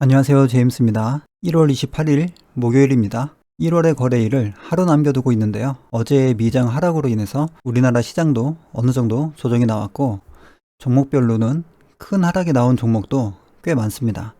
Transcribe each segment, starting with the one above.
안녕하세요. 제임스입니다. 1월 28일 목요일입니다. 1월의 거래일을 하루 남겨두고 있는데요. 어제의 미장 하락으로 인해서 우리나라 시장도 어느 정도 조정이 나왔고 종목별로는 큰 하락이 나온 종목도 꽤 많습니다.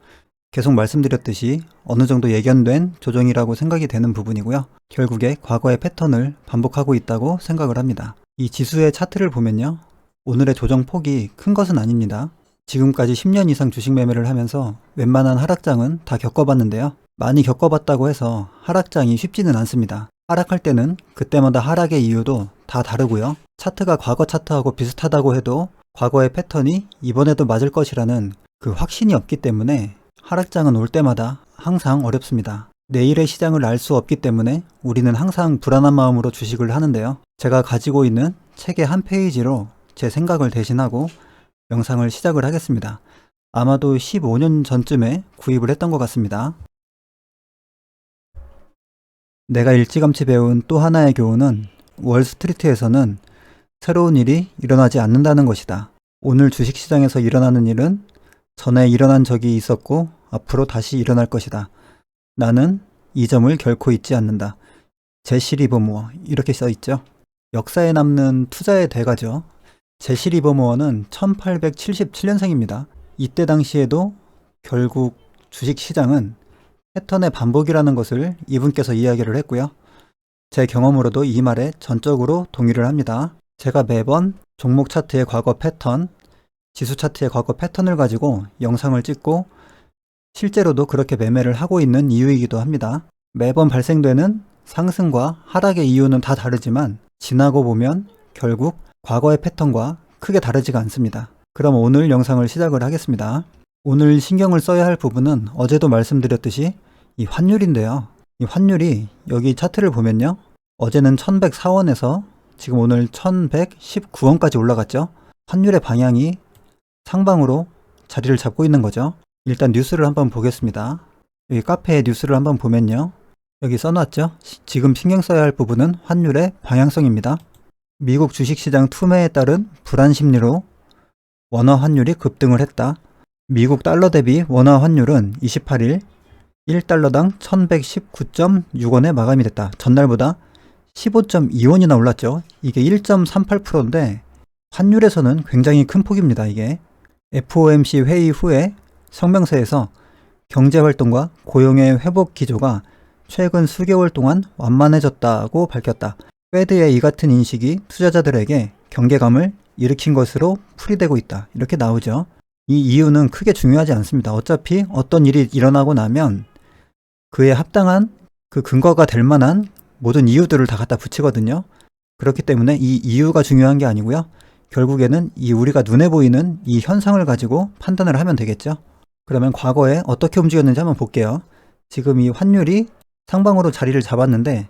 계속 말씀드렸듯이 어느 정도 예견된 조정이라고 생각이 되는 부분이고요. 결국에 과거의 패턴을 반복하고 있다고 생각을 합니다. 이 지수의 차트를 보면요. 오늘의 조정 폭이 큰 것은 아닙니다. 지금까지 10년 이상 주식 매매를 하면서 웬만한 하락장은 다 겪어봤는데요. 많이 겪어봤다고 해서 하락장이 쉽지는 않습니다. 하락할 때는 그때마다 하락의 이유도 다 다르고요. 차트가 과거 차트하고 비슷하다고 해도 과거의 패턴이 이번에도 맞을 것이라는 그 확신이 없기 때문에 하락장은 올 때마다 항상 어렵습니다. 내일의 시장을 알 수 없기 때문에 우리는 항상 불안한 마음으로 주식을 하는데요. 제가 가지고 있는 책의 한 페이지로 제 생각을 대신하고 영상을 시작을 하겠습니다. 아마도 15년 전쯤에 구입을 했던 것 같습니다. 내가 일찌감치 배운 또 하나의 교훈은 월스트리트에서는 새로운 일이 일어나지 않는다는 것이다. 오늘 주식시장에서 일어나는 일은 전에 일어난 적이 있었고 앞으로 다시 일어날 것이다. 나는 이 점을 결코 잊지 않는다. 제시 리버모어 이렇게 써있죠. 역사에 남는 투자의 대가죠. 제시 리버모어는 1877년생입니다. 이때 당시에도 결국 주식시장은 패턴의 반복이라는 것을 이분께서 이야기를 했고요. 제 경험으로도 이 말에 전적으로 동의를 합니다. 제가 매번 종목 차트의 과거 패턴, 지수 차트의 과거 패턴을 가지고 영상을 찍고 실제로도 그렇게 매매를 하고 있는 이유이기도 합니다. 매번 발생되는 상승과 하락의 이유는 다 다르지만 지나고 보면 결국 과거의 패턴과 크게 다르지가 않습니다. 그럼 오늘 영상을 시작을 하겠습니다. 오늘 신경을 써야 할 부분은 어제도 말씀드렸듯이 이 환율인데요. 이 환율이 여기 차트를 보면요. 어제는 1104원에서 지금 오늘 1119원까지 올라갔죠. 환율의 방향이 상방으로 자리를 잡고 있는 거죠. 일단 뉴스를 한번 보겠습니다. 여기 카페에 뉴스를 한번 보면요. 여기 써놨죠. 지금 신경 써야 할 부분은 환율의 방향성입니다. 미국 주식시장 투매에 따른 불안 심리로 원화 환율이 급등을 했다. 미국 달러 대비 원화 환율은 28일 1달러당 1119.6원에 마감이 됐다. 전날보다 15.2원이나 올랐죠. 이게 1.38%인데 환율에서는 굉장히 큰 폭입니다. 이게 FOMC 회의 후에 성명서에서 경제활동과 고용의 회복 기조가 최근 수개월 동안 완만해졌다고 밝혔다. 페드의 이 같은 인식이 투자자들에게 경계감을 일으킨 것으로 풀이되고 있다. 이렇게 나오죠. 이 이유는 크게 중요하지 않습니다. 어차피 어떤 일이 일어나고 나면 그에 합당한 그 근거가 될 만한 모든 이유들을 다 갖다 붙이거든요. 그렇기 때문에 이 이유가 중요한 게 아니고요. 결국에는 이 우리가 눈에 보이는 이 현상을 가지고 판단을 하면 되겠죠. 그러면 과거에 어떻게 움직였는지 한번 볼게요. 지금 이 환율이 상방으로 자리를 잡았는데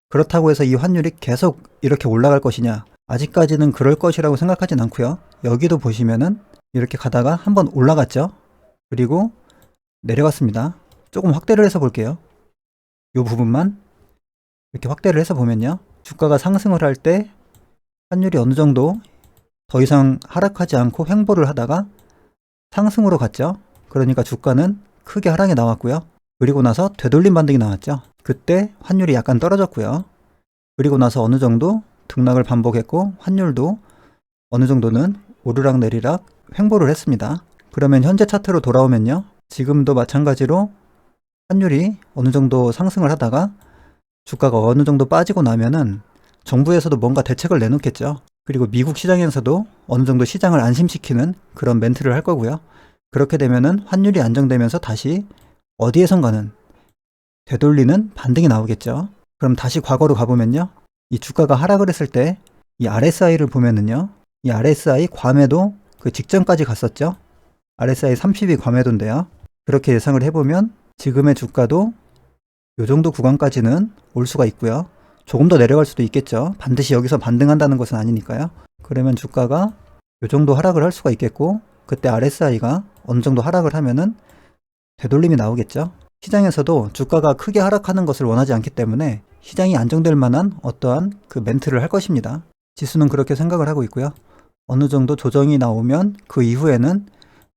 그렇다고 해서 이 환율이 계속 이렇게 올라갈 것이냐? 아직까지는 그럴 것이라고 생각하진 않고요. 여기도 보시면은 이렇게 가다가 한번 올라갔죠. 그리고 내려갔습니다. 조금 확대를 해서 볼게요. 이 부분만 이렇게 확대를 해서 보면요. 주가가 상승을 할 때 환율이 어느 정도 더 이상 하락하지 않고 횡보를 하다가 상승으로 갔죠. 그러니까 주가는 크게 하락이 나왔고요. 그리고 나서 되돌림 반등이 나왔죠. 그때 환율이 약간 떨어졌고요. 그리고 나서 어느 정도 등락을 반복했고 환율도 어느 정도는 오르락 내리락 횡보를 했습니다. 그러면 현재 차트로 돌아오면요. 지금도 마찬가지로 환율이 어느 정도 상승을 하다가 주가가 어느 정도 빠지고 나면은 정부에서도 뭔가 대책을 내놓겠죠. 그리고 미국 시장에서도 어느 정도 시장을 안심시키는 그런 멘트를 할 거고요. 그렇게 되면은 환율이 안정되면서 다시 어디에선가는 되돌리는 반등이 나오겠죠. 그럼 다시 과거로 가보면요. 이 주가가 하락을 했을 때 이 RSI를 보면은요. 이 RSI 과매도 그 직전까지 갔었죠. RSI 30이 과매도인데요. 그렇게 예상을 해보면 지금의 주가도 이 정도 구간까지는 올 수가 있고요. 조금 더 내려갈 수도 있겠죠. 반드시 여기서 반등한다는 것은 아니니까요. 그러면 주가가 이 정도 하락을 할 수가 있겠고 그때 RSI가 어느 정도 하락을 하면은 되돌림이 나오겠죠. 시장에서도 주가가 크게 하락하는 것을 원하지 않기 때문에 시장이 안정될 만한 어떠한 그 멘트를 할 것입니다. 지수는 그렇게 생각을 하고 있고요. 어느 정도 조정이 나오면 그 이후에는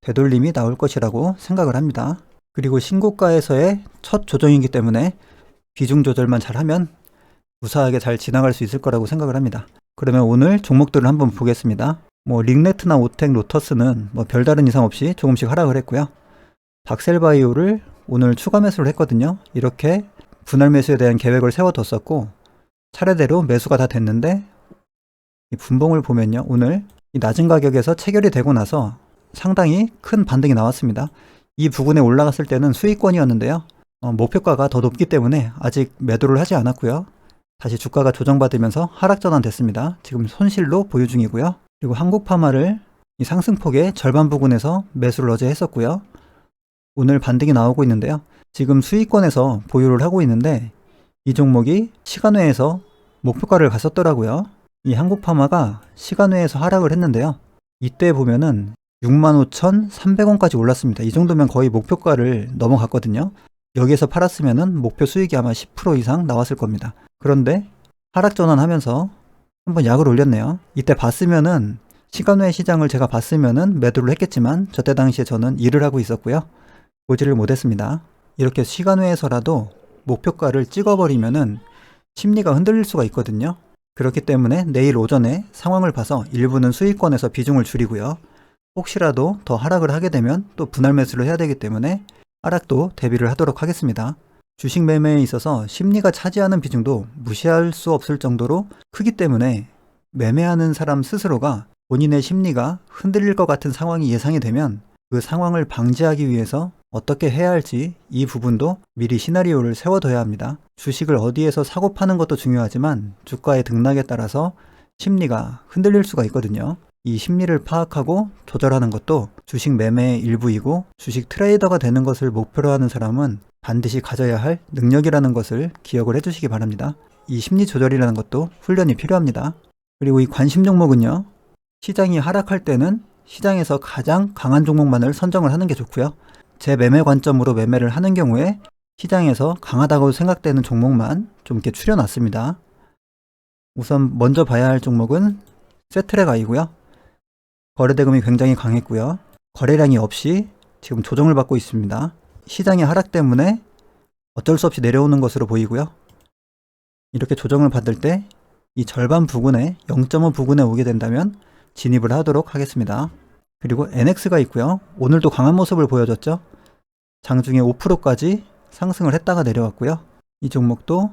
되돌림이 나올 것이라고 생각을 합니다. 그리고 신고가에서의 첫 조정이기 때문에 비중 조절만 잘하면 무사하게 잘 지나갈 수 있을 거라고 생각을 합니다. 그러면 오늘 종목들을 한번 보겠습니다. 링네트나 오텍, 로터스는 별다른 이상 없이 조금씩 하락을 했고요. 박셀바이오를 오늘 추가 매수를 했거든요. 이렇게 분할 매수에 대한 계획을 세워뒀었고 차례대로 매수가 다 됐는데 이 분봉을 보면요. 오늘 이 낮은 가격에서 체결이 되고 나서 상당히 큰 반등이 나왔습니다. 이 부근에 올라갔을 때는 수익권이었는데요. 목표가가 더 높기 때문에 아직 매도를 하지 않았고요. 다시 주가가 조정받으면서 하락 전환됐습니다. 지금 손실로 보유 중이고요. 그리고 한국파마를 이 상승폭의 절반 부근에서 매수를 어제 했었고요. 오늘 반등이 나오고 있는데요. 지금 수익권에서 보유를 하고 있는데 이 종목이 시간외에서 목표가를 갔었더라고요. 이 한국파마가 시간외에서 하락을 했는데요. 이때 보면은 65,300원까지 올랐습니다. 이 정도면 거의 목표가를 넘어갔거든요. 여기에서 팔았으면은 목표 수익이 아마 10% 이상 나왔을 겁니다. 그런데 하락 전환하면서 한번 약을 올렸네요. 이때 봤으면은 시간외 시장을 제가 봤으면은 매도를 했겠지만 저때 당시에 저는 일을 하고 있었고요. 보지를 못했습니다. 이렇게 시간외에서라도 목표가를 찍어버리면은 심리가 흔들릴 수가 있거든요. 그렇기 때문에 내일 오전에 상황을 봐서 일부는 수익권에서 비중을 줄이고요. 혹시라도 더 하락을 하게 되면 또 분할 매수를 해야 되기 때문에 하락도 대비를 하도록 하겠습니다. 주식 매매에 있어서 심리가 차지하는 비중도 무시할 수 없을 정도로 크기 때문에 매매하는 사람 스스로가 본인의 심리가 흔들릴 것 같은 상황이 예상이 되면 그 상황을 방지하기 위해서 어떻게 해야 할지 이 부분도 미리 시나리오를 세워둬야 합니다. 주식을 어디에서 사고 파는 것도 중요하지만 주가의 등락에 따라서 심리가 흔들릴 수가 있거든요. 이 심리를 파악하고 조절하는 것도 주식 매매의 일부이고 주식 트레이더가 되는 것을 목표로 하는 사람은 반드시 가져야 할 능력이라는 것을 기억을 해주시기 바랍니다. 이 심리 조절이라는 것도 훈련이 필요합니다. 그리고 이 관심 종목은요. 시장이 하락할 때는 시장에서 가장 강한 종목만을 선정을 하는 게 좋고요. 제 매매 관점으로 매매를 하는 경우에 시장에서 강하다고 생각되는 종목만 좀 이렇게 추려놨습니다. 우선 먼저 봐야 할 종목은 세트랙아이고요. 거래대금이 굉장히 강했고요. 거래량이 없이 지금 조정을 받고 있습니다. 시장의 하락 때문에 어쩔 수 없이 내려오는 것으로 보이고요. 이렇게 조정을 받을 때 이 절반 부근에 0.5 부근에 오게 된다면 진입을 하도록 하겠습니다. 그리고 NX가 있고요. 오늘도 강한 모습을 보여줬죠. 장중에 5%까지 상승을 했다가 내려왔고요. 이 종목도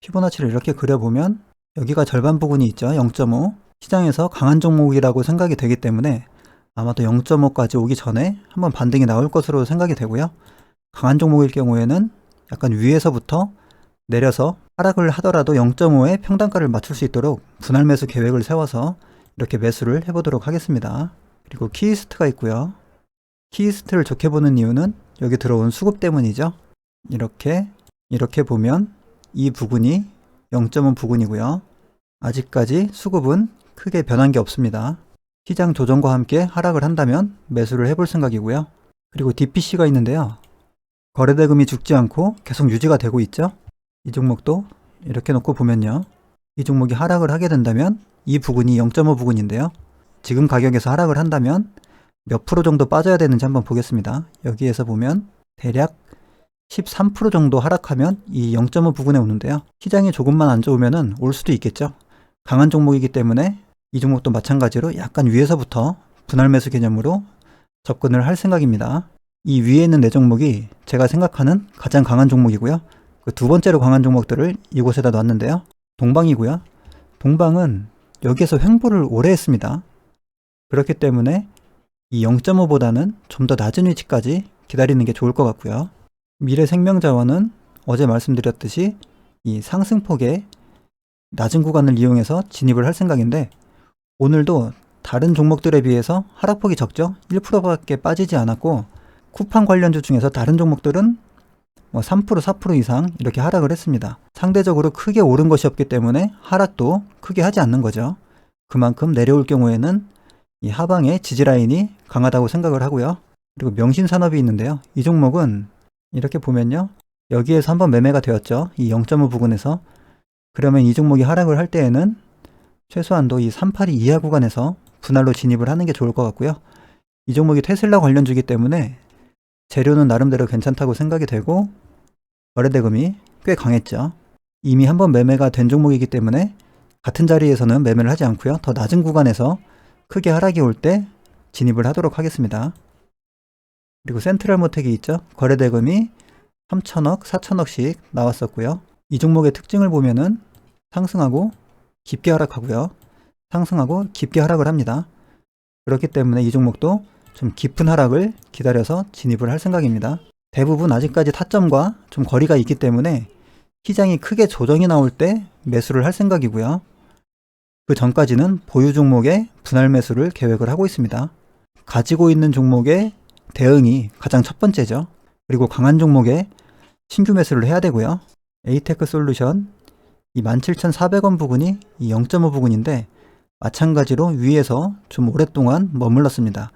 피보나치를 이렇게 그려보면 여기가 절반 부근이 있죠. 0.5. 시장에서 강한 종목이라고 생각이 되기 때문에 아마도 0.5까지 오기 전에 한번 반등이 나올 것으로 생각이 되고요. 강한 종목일 경우에는 약간 위에서부터 내려서 하락을 하더라도 0.5의 평단가를 맞출 수 있도록 분할 매수 계획을 세워서 이렇게 매수를 해보도록 하겠습니다. 그리고 키이스트가 있고요. 키이스트를 좋게 보는 이유는 여기 들어온 수급 때문이죠. 이렇게 보면 이 부분이 0.5 부근이고요. 아직까지 수급은 크게 변한 게 없습니다. 시장 조정과 함께 하락을 한다면 매수를 해볼 생각이고요. 그리고 DPC가 있는데요. 거래대금이 죽지 않고 계속 유지가 되고 있죠. 이 종목도 이렇게 놓고 보면요. 이 종목이 하락을 하게 된다면 이 부근이 0.5 부근인데요. 지금 가격에서 하락을 한다면 몇 프로 정도 빠져야 되는지 한번 보겠습니다. 여기에서 보면 대략 13% 정도 하락하면 이 0.5 부근에 오는데요. 시장이 조금만 안 좋으면 올 수도 있겠죠. 강한 종목이기 때문에 이 종목도 마찬가지로 약간 위에서부터 분할 매수 개념으로 접근을 할 생각입니다. 이 위에 있는 네 종목이 제가 생각하는 가장 강한 종목이고요. 그 두 번째로 강한 종목들을 이곳에다 놨는데요. 동방이고요. 동방은 여기에서 횡보를 오래 했습니다. 그렇기 때문에 이 0.5보다는 좀 더 낮은 위치까지 기다리는 게 좋을 것 같고요. 미래생명자원은 어제 말씀드렸듯이 이 상승폭의 낮은 구간을 이용해서 진입을 할 생각인데 오늘도 다른 종목들에 비해서 하락폭이 적죠. 1%밖에 빠지지 않았고 쿠팡 관련주 중에서 다른 종목들은 3%, 4% 이상 이렇게 하락을 했습니다. 상대적으로 크게 오른 것이 없기 때문에 하락도 크게 하지 않는 거죠. 그만큼 내려올 경우에는 이 하방의 지지라인이 강하다고 생각을 하고요. 그리고 명신산업이 있는데요. 이 종목은 이렇게 보면요. 여기에서 한번 매매가 되었죠. 이 0.5 부근에서. 그러면 이 종목이 하락을 할 때에는 최소한도 이 382 이하 구간에서 분할로 진입을 하는 게 좋을 것 같고요. 이 종목이 테슬라 관련주이기 때문에 재료는 나름대로 괜찮다고 생각이 되고 거래대금이 꽤 강했죠. 이미 한번 매매가 된 종목이기 때문에 같은 자리에서는 매매를 하지 않고요. 더 낮은 구간에서 크게 하락이 올 때 진입을 하도록 하겠습니다. 그리고 센트럴 모텍이 있죠. 거래대금이 3천억, 4천억씩 나왔었고요. 이 종목의 특징을 보면은 상승하고 깊게 하락하고요. 상승하고 깊게 하락을 합니다. 그렇기 때문에 이 종목도 좀 깊은 하락을 기다려서 진입을 할 생각입니다. 대부분 아직까지 타점과 좀 거리가 있기 때문에 시장이 크게 조정이 나올 때 매수를 할 생각이고요. 그 전까지는 보유 종목의 분할 매수를 계획을 하고 있습니다. 가지고 있는 종목의 대응이 가장 첫 번째죠. 그리고 강한 종목에 신규 매수를 해야 되고요. 에이테크 솔루션 이 17,400원 부근이 이 0.5 부근인데 마찬가지로 위에서 좀 오랫동안 머물렀습니다.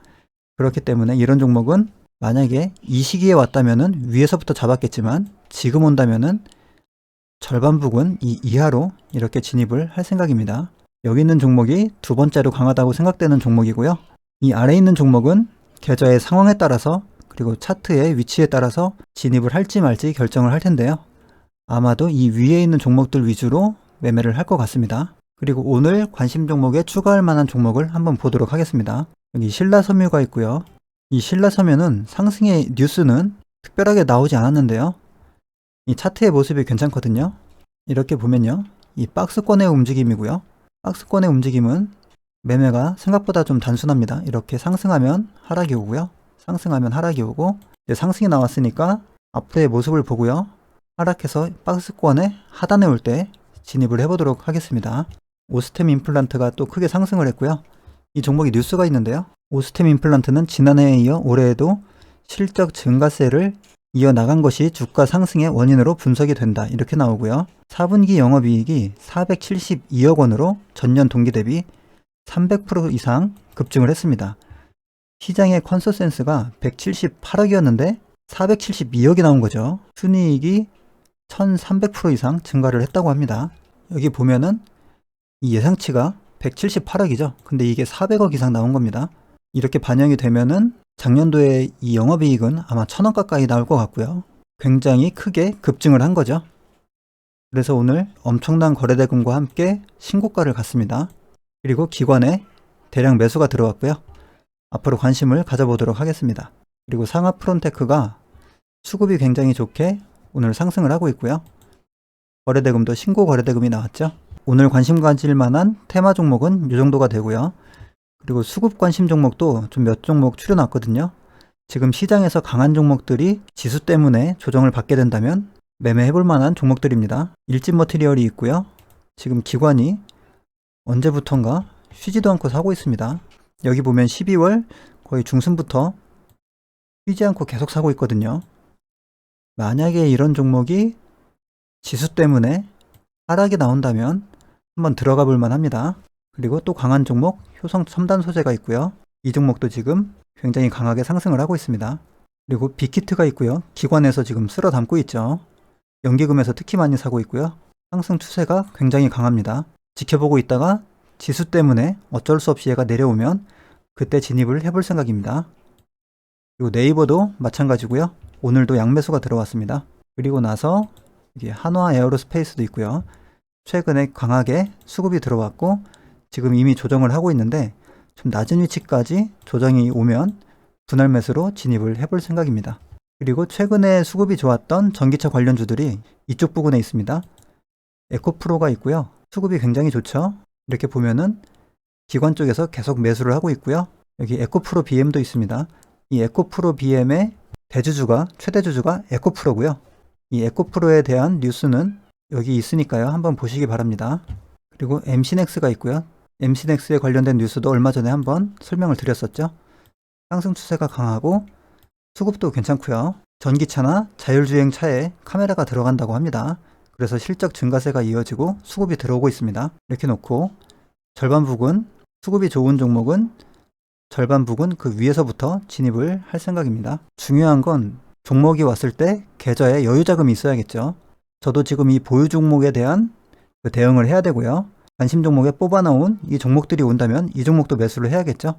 그렇기 때문에 이런 종목은 만약에 이 시기에 왔다면은 위에서부터 잡았겠지만 지금 온다면은 절반 부근 이 이하로 이렇게 진입을 할 생각입니다. 여기 있는 종목이 두 번째로 강하다고 생각되는 종목이고요. 이 아래에 있는 종목은 계좌의 상황에 따라서 그리고 차트의 위치에 따라서 진입을 할지 말지 결정을 할 텐데요. 아마도 이 위에 있는 종목들 위주로 매매를 할 것 같습니다. 그리고 오늘 관심 종목에 추가할 만한 종목을 한번 보도록 하겠습니다. 여기 신라섬유가 있고요. 이 신라섬유는 상승의 뉴스는 특별하게 나오지 않았는데요. 이 차트의 모습이 괜찮거든요. 이렇게 보면요. 이 박스권의 움직임이고요. 박스권의 움직임은 매매가 생각보다 좀 단순합니다. 이렇게 상승하면 하락이 오고요. 상승하면 하락이 오고 이제 상승이 나왔으니까 앞으로의 모습을 보고요. 하락해서 박스권의 하단에 올 때 진입을 해보도록 하겠습니다. 오스템 임플란트가 또 크게 상승을 했고요. 이 종목이 뉴스가 있는데요. 오스템 임플란트는 지난해에 이어 올해에도 실적 증가세를 이어나간 것이 주가 상승의 원인으로 분석이 된다. 이렇게 나오고요. 4분기 영업이익이 472억 원으로 전년 동기 대비 300% 이상 급증을 했습니다. 시장의 컨센서스가 178억이었는데 472억이 나온 거죠. 순이익이 1300% 이상 증가를 했다고 합니다. 여기 보면은 이 예상치가 178억이죠. 근데 이게 400억 이상 나온 겁니다. 이렇게 반영이 되면은 작년도에 이 영업이익은 아마 1000억 가까이 나올 것 같고요. 굉장히 크게 급증을 한 거죠. 그래서 오늘 엄청난 거래대금과 함께 신고가를 갔습니다. 그리고 기관에 대량 매수가 들어왔고요. 앞으로 관심을 가져보도록 하겠습니다. 그리고 상하 프론테크가 수급이 굉장히 좋게 오늘 상승을 하고 있고요. 거래대금도 신고 거래대금이 나왔죠. 오늘 관심 가질 만한 테마 종목은 이 정도가 되고요. 그리고 수급 관심 종목도 좀 몇 종목 추려놨거든요. 지금 시장에서 강한 종목들이 지수 때문에 조정을 받게 된다면 매매해볼 만한 종목들입니다. 일진 머티리얼이 있고요. 지금 기관이 언제부턴가 쉬지도 않고 사고 있습니다. 여기 보면 12월 거의 중순부터 쉬지 않고 계속 사고 있거든요. 만약에 이런 종목이 지수 때문에 하락이 나온다면 한번 들어가 볼만 합니다. 그리고 또 강한 종목 효성 첨단 소재가 있고요. 이 종목도 지금 굉장히 강하게 상승을 하고 있습니다. 그리고 빅히트가 있고요. 기관에서 지금 쓸어 담고 있죠. 연기금에서 특히 많이 사고 있고요. 상승 추세가 굉장히 강합니다. 지켜보고 있다가 지수 때문에 어쩔 수 없이 얘가 내려오면 그때 진입을 해볼 생각입니다. 그리고 네이버도 마찬가지고요. 오늘도 양매수가 들어왔습니다. 그리고 나서 이게 한화 에어로스페이스도 있고요. 최근에 강하게 수급이 들어왔고 지금 이미 조정을 하고 있는데 좀 낮은 위치까지 조정이 오면 분할 매수로 진입을 해볼 생각입니다. 그리고 최근에 수급이 좋았던 전기차 관련주들이 이쪽 부분에 있습니다. 에코프로가 있고요. 수급이 굉장히 좋죠. 이렇게 보면은 기관 쪽에서 계속 매수를 하고 있고요. 여기 에코프로 BM도 있습니다. 이 에코프로 BM의 대주주가 최대 주주가 에코프로고요. 이 에코프로에 대한 뉴스는 여기 있으니까요. 한번 보시기 바랍니다. 그리고 MC넥스가 있고요. MC넥스에 관련된 뉴스도 얼마 전에 한번 설명을 드렸었죠. 상승 추세가 강하고 수급도 괜찮고요. 전기차나 자율주행 차에 카메라가 들어간다고 합니다. 그래서 실적 증가세가 이어지고 수급이 들어오고 있습니다. 이렇게 놓고 절반 부근 수급이 좋은 종목은 절반 부근 그 위에서부터 진입을 할 생각입니다. 중요한 건 종목이 왔을 때 계좌에 여유 자금이 있어야겠죠. 저도 지금 이 보유 종목에 대한 대응을 해야 되고요. 관심 종목에 뽑아놓은 이 종목들이 온다면 이 종목도 매수를 해야겠죠.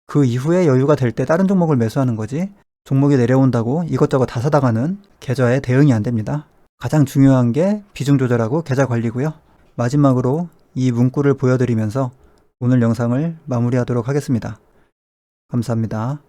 그 이후에 여유가 될 때 다른 종목을 매수하는 거지 종목이 내려온다고 이것저것 다 사다가는 계좌에 대응이 안 됩니다. 가장 중요한 게 비중 조절하고 계좌 관리고요. 마지막으로 이 문구를 보여드리면서 오늘 영상을 마무리하도록 하겠습니다. 감사합니다.